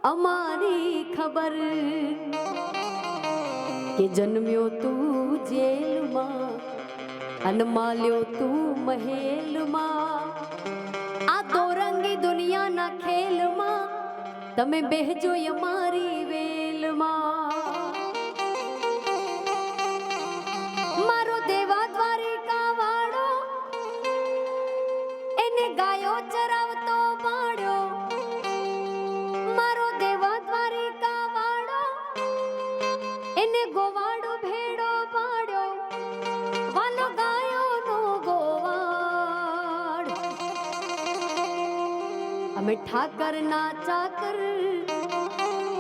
અમારી ખબર કે જન્મ્યો તું જેલમાં અને માલ્યો તું મહેલમાં આ દોરંગી દુનિયાના ખેલમાં તમે બેહજો અમારી વેલમાં મારો દેવા દ્વારિકા વાળો એને ગાયો ચરાવતો પાડ્યો મારો દેવા દ્વારિકા વાળો એને ગોવાડો ભેડો પાડ્યો વાલો ગાયો નો ગોવાડ અમે ઠાકર ના ચાકર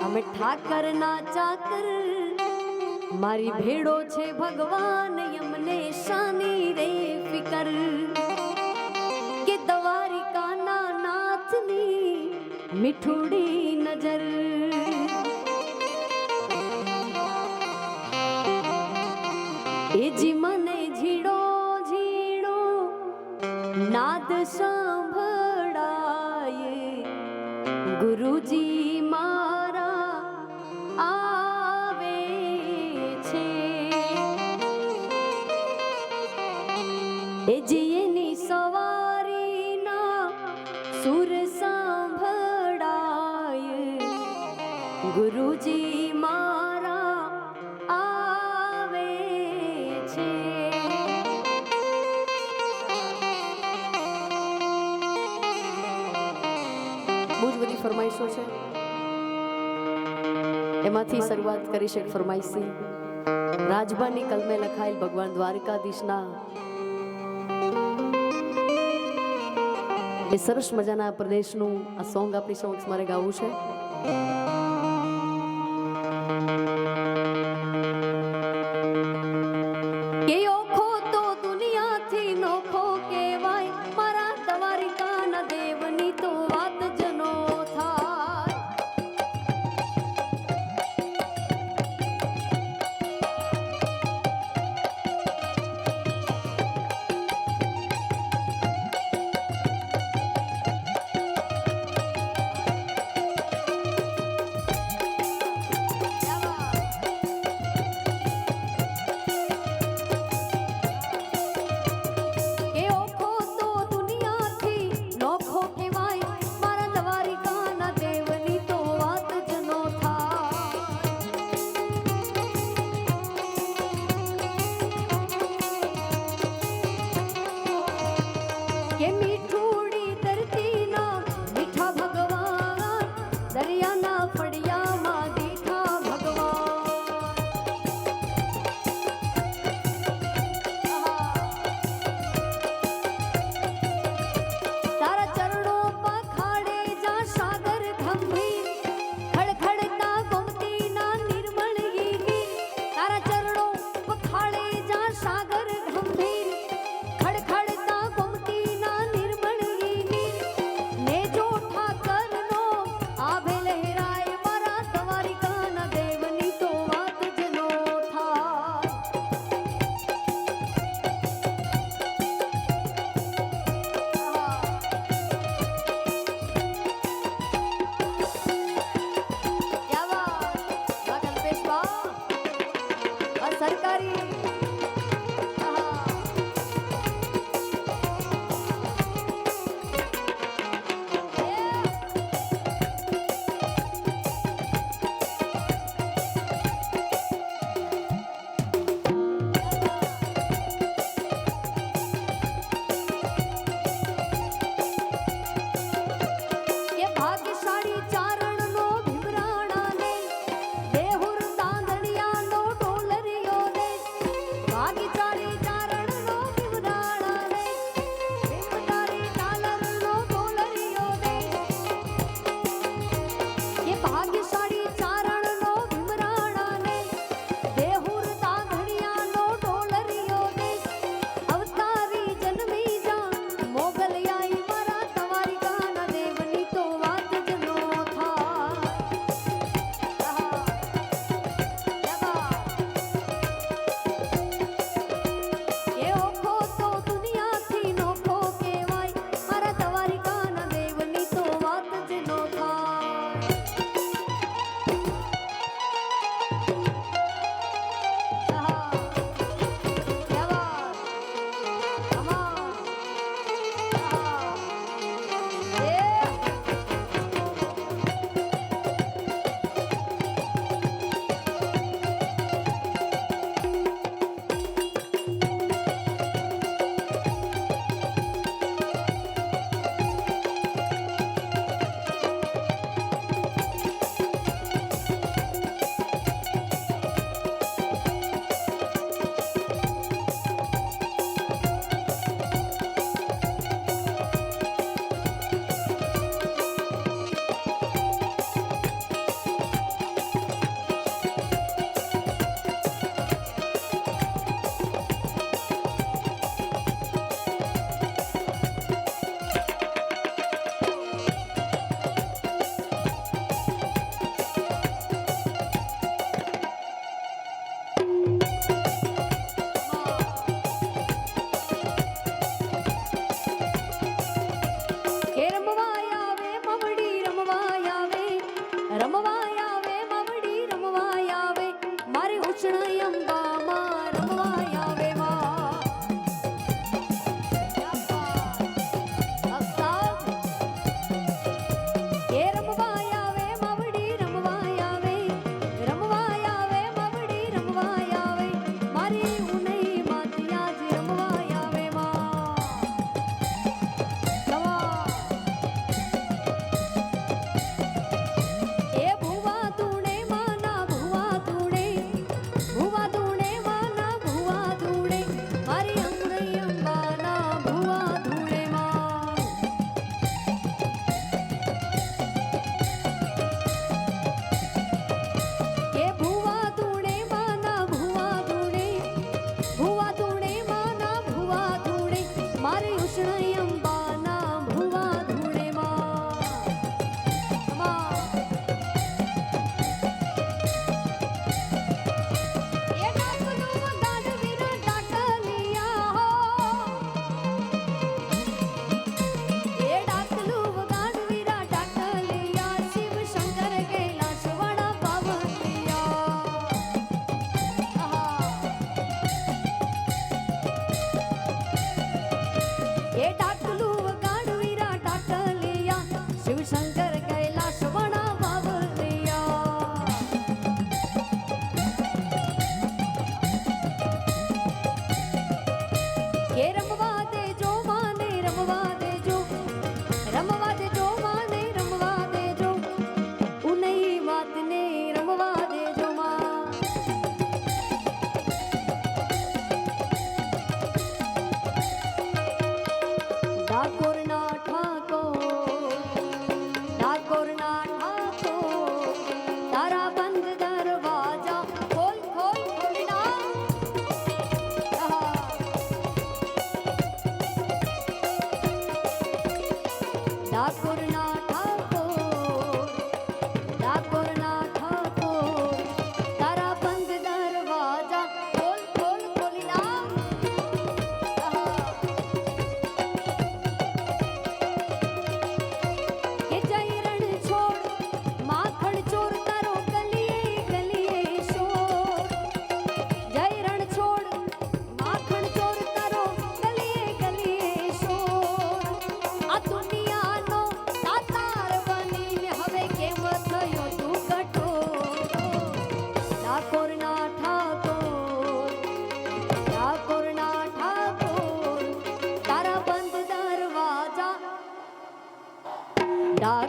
અમે ઠાકર ના ચાકર મારી ભેડો છે ભગવાન અમને શાની રે ફિકર કે દ્વારિકાના નાથની મીઠુડી નજર એ જી મને ઝીડો ઝીડો નાદ સાંભળાય ગુરુજી મારા આવે છે એ જી એની સવારીના સુર સાંભળાય ગુરુજી મારા આવે છે બહુ જ બધી ફરમાઈશો છે એમાંથી શરૂઆત કરીશ એક ફરમાઈશી રાજબાની કલમે લખાયેલ ભગવાન દ્વારકાધીશના એ સરસ મજાના પ્રદેશનું આ સોંગ આપણી સમક્ષ મારે ગાવું છે કે ઓખો તો દુનિયાથી નોખો કહેવાય મારા દ્વારિકાના દેવની તો વાત જનો થાય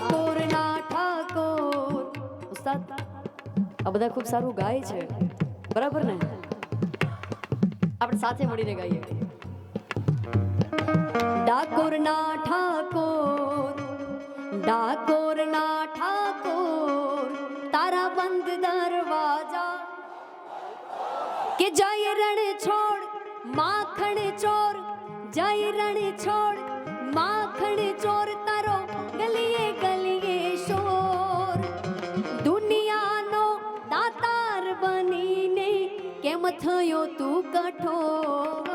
ડાકોરના ઠાકોર. ઉસ્તાદ આ બધા ખૂબ સારું ગાય છે, બરાબર ને? આપણે સાથે મળીને ગાઈએ. ડાકોરના ઠાકોર, ડાકોરના ઠાકોર, તારા બંધ દરવાજા કે જય રણ છોડ માખણ ચોર, જય રણ છોડ માખણ ચોર, તારો ગલીએ ગલીએ શોર. દુનિયાનો દાતાર બનીને કેમ થયો તું કઠોર?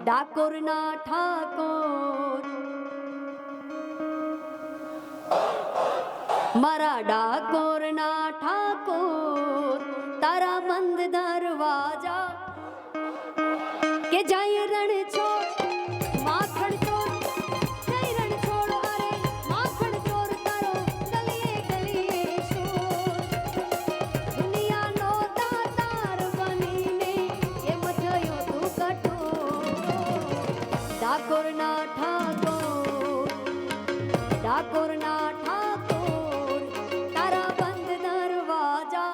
ડાકોરના ઠાકોર, મારા ડાકોરના ઠાકોર, તારા બંધ દરવાજા કે જય રણ છોડ માખણ ચોર, જય રણ છોડ અરે માખણ ચોર, તારો ગલીએ ગલીએ શોર. દુનિયાનો દાતાર બનીને કેમ થયો તું કઠોર? ડાકોરના ઠાકોર, ડાકોરના ઠાકોર, તારા બંધ દરવાજા.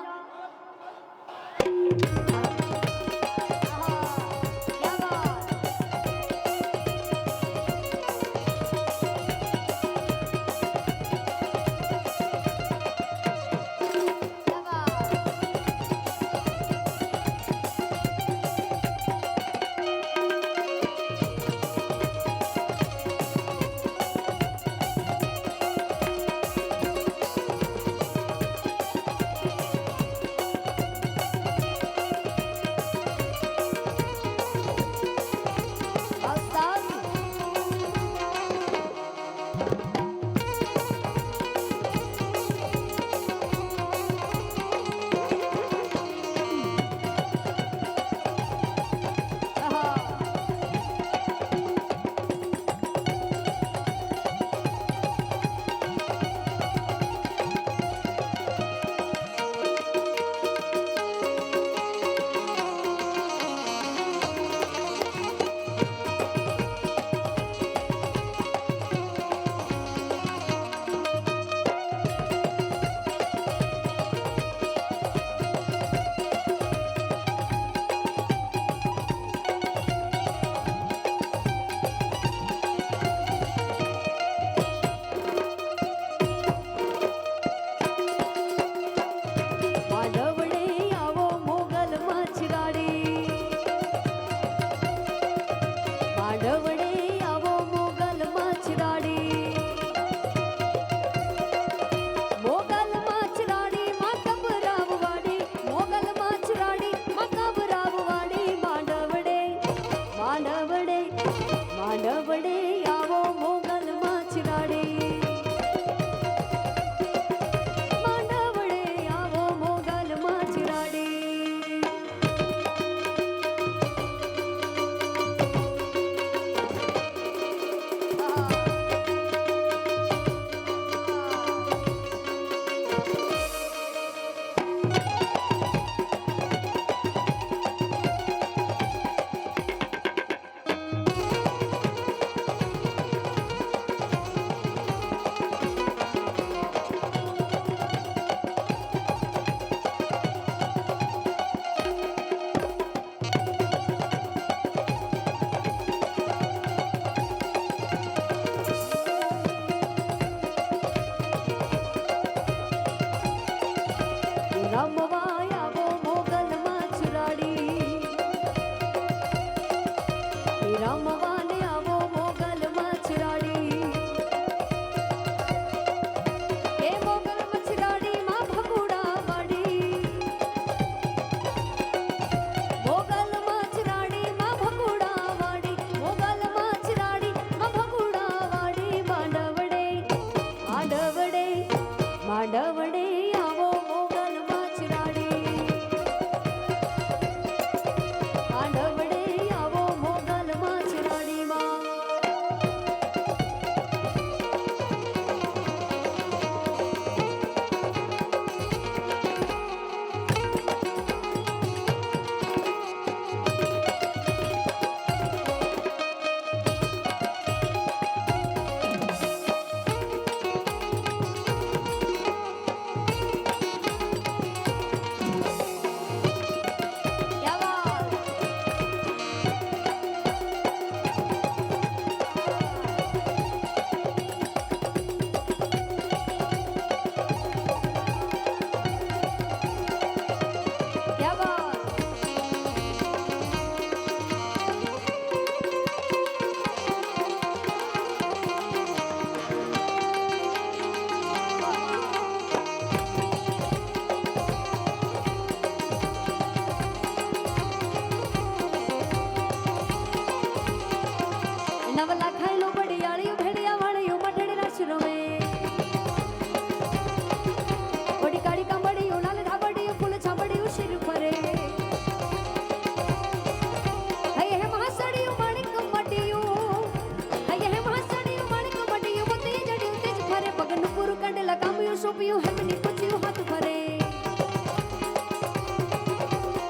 ગોપિયું હેમની પૂછ્યું હાથ ભરે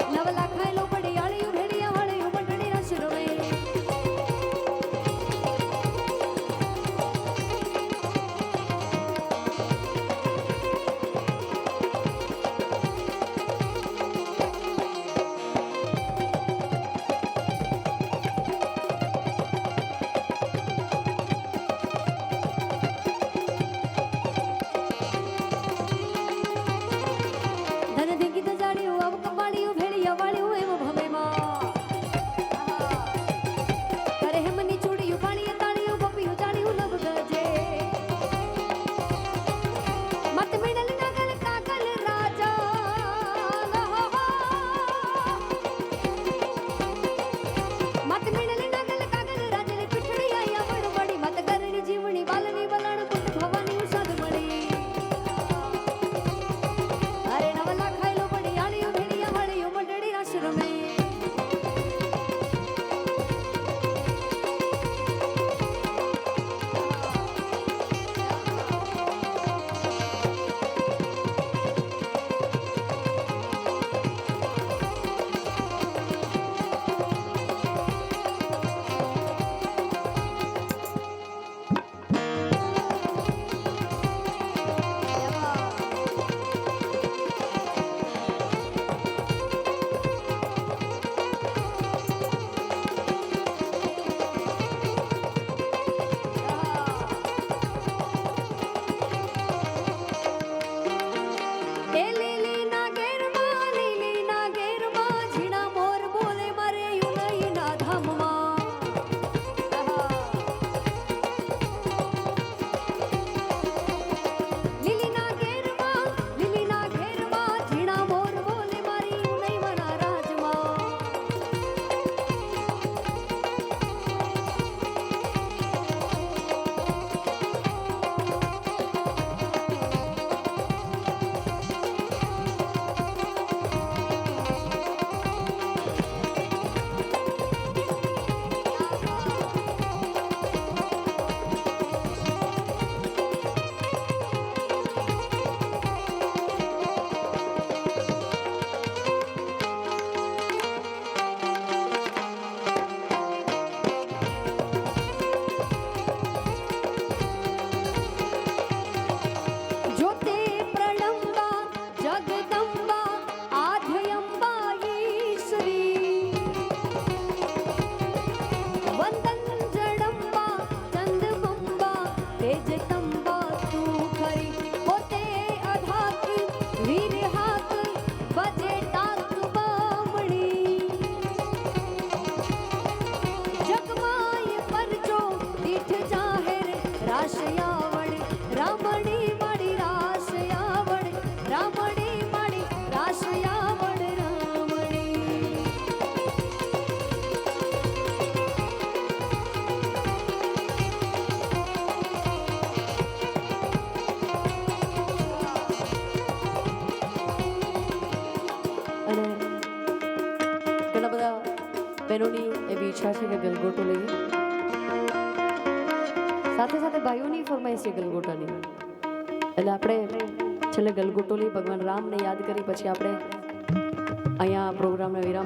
નવલા ખાયલો પડી આળિયું ભેડિયા વાળિયું મંડળી રસ રમે બહેનોની એવી ઈચ્છા છે કે ગલગોટો લઈએ સાથે સાથે ભાઈઓની ફરમાઈશ છે ગલગોટાની એટલે આપણે છેલ્લે ગલગોટો લઈ ભગવાન રામને યાદ કરી પછી આપણે અહીંયા પ્રોગ્રામને વિરામ